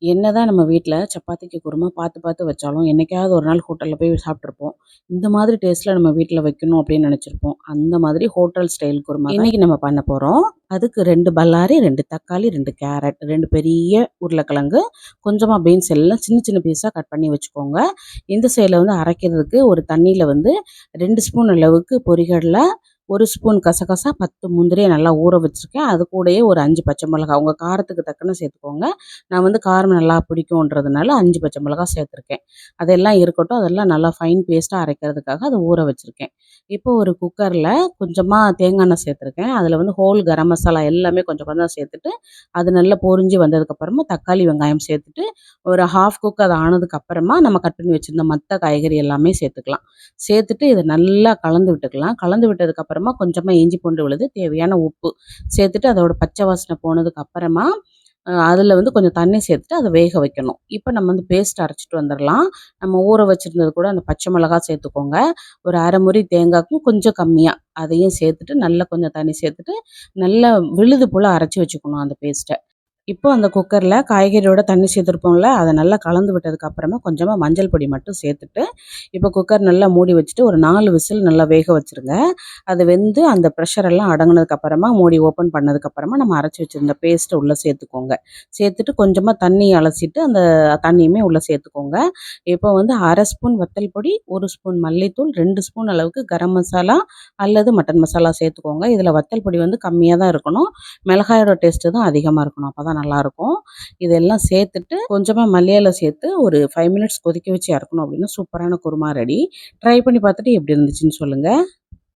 என்னதான் நம்ம வீட்ல சப்பாத்திக்கு குருமா பார்த்து பார்த்து வச்சாலும், என்னைக்காவது ஒரு நாள் ஹோட்டல்ல போய் சாப்பிட்டுருப்போம். இந்த மாதிரி டேஸ்ட்ல நம்ம வீட்ல வைக்கணும் அப்படின்னு நெனச்சிருப்போம். அந்த மாதிரி ஹோட்டல் ஸ்டைல் குருமா தான் இன்னைக்கு நம்ம பண்ண போறோம். அதுக்கு 2 பல்லாரி, 2 தக்காளி, 2 கேரட், 2 பெரிய உருளைக்கிழங்கு, கொஞ்சமா பீன்ஸ் எல்லாம் சின்ன சின்ன பீஸா கட் பண்ணி வச்சுக்கோங்க. இந்த சைடுல வந்து அரைக்கிறதுக்கு ஒரு தண்ணீல வந்து 2 ஸ்பூன் அளவுக்கு பொரிகடல, 1 ஸ்பூன் கசகசா, 10 முந்திரிய நல்லா ஊற வச்சிருக்கேன். அது கூடயே ஒரு 5 பச்சை மிளகாய் உங்க காரத்துக்கு தக்கன சேர்த்துக்கோங்க. நான் வந்து காரம் நல்லா பிடிக்குன்றதுனால 5 பச்சை மிளகாய் சேர்த்துருக்கேன். அதெல்லாம் இருக்கட்டும். அதெல்லாம் நல்லா ஃபைன் பேஸ்ட்டா அரைக்கிறதுக்காக அத ஊற வச்சிருக்கேன். இப்போ ஒரு குக்கர்ல கொஞ்சமா தேங்காய் எண்ணெய் சேர்த்துருக்கேன். அதில வந்து ஹோல் கரம் மசாலா எல்லாமே கொஞ்சம் கொஞ்சம் சேர்த்துட்டு, அது நல்லா பொரிஞ்சு வந்ததுக்கப்புறமா தக்காளி, வெங்காயம் சேர்த்துட்டு, ஒரு 1/2 குக் அது ஆனதுக்கப்புறமா நம்ம கட் பண்ணி வச்சிருந்த மத்த காய்கறி எல்லாமே சேர்த்துக்கலாம். சேர்த்துட்டு இத நல்லா கலந்து விட்டுக்கலாம். கலந்து விட்டதுக்கப்புறமா கொஞ்சமா இஞ்சி பூண்டு விழுது, தேவையான உப்பு சேர்த்துட்டு அதோட பச்சை வாசனை போனதுக்கு அப்புறமா அதில வந்து கொஞ்சம் தண்ணி சேர்த்துட்டு அத வேக வைக்கணும். இப்ப நம்ம வந்து பேஸ்ட் அரைச்சுட்டு வந்துரலாம். நம்ம ஊற வச்சிருந்தது கூட அந்த பச்சை மிளகாய் சேர்த்துக்கோங்க. ஒரு 1/2 மூடி தேங்காய்க்கும் கொஞ்சம் கம்மியா அதையும் சேர்த்துட்டு, நல்லா கொஞ்சம் தண்ணி சேர்த்துட்டு, நல்லா விழுது போல அரைச்சு வச்சுக்கணும் அந்த பேஸ்ட்ட. இப்போ அந்த குக்கர்ல காய்கறியோட தண்ணி சேர்த்துருப்போம்ல, அத நல்லா கலந்து விட்டதுக்கு அப்புறமா கொஞ்சமா மஞ்சள் பொடி மட்டும் சேர்த்துட்டு, இப்போ குக்கர் நல்லா மூடி வச்சுட்டு ஒரு 4 விசில் நல்லா வேக வச்சுருங்க. அது வெந்து அந்த ப்ரெஷர் எல்லாம் அடங்குனதுக்கு அப்புறமா மூடி ஓப்பன் பண்ணதுக்கு அப்புறமா நம்ம அரைச்சு வச்சிருந்த பேஸ்ட்ட உள்ள சேர்த்துக்கோங்க. சேர்த்துட்டு கொஞ்சமா தண்ணி அலசிட்டு அந்த தண்ணியுமே உள்ள சேர்த்துக்கோங்க. இப்போ வந்து 1/2 ஸ்பூன் வத்தல் பொடி, 1 ஸ்பூன் மல்லித்தூள், 2 ஸ்பூன் அளவுக்கு கரம் மசாலா அல்லது மட்டன் மசாலா சேர்த்துக்கோங்க. இதில வத்தல் பொடி வந்து கம்மியா தான் இருக்கணும். மிளகாயோட டேஸ்ட்டு தான் அதிகமா இருக்கணும். அப்பதான் நல்லாயிருக்கும். இதெல்லாம் சேர்த்துட்டு கொஞ்சமா மல்லி இலை சேர்த்து ஒரு 5 மினிட்ஸ் கொதிக்க வச்சு இறக்கணும் அப்படின்னா சூப்பரான குருமா ரெடி. ட்ரை பண்ணி பார்த்துட்டு எப்படி இருந்துச்சுன்னு சொல்லுங்க.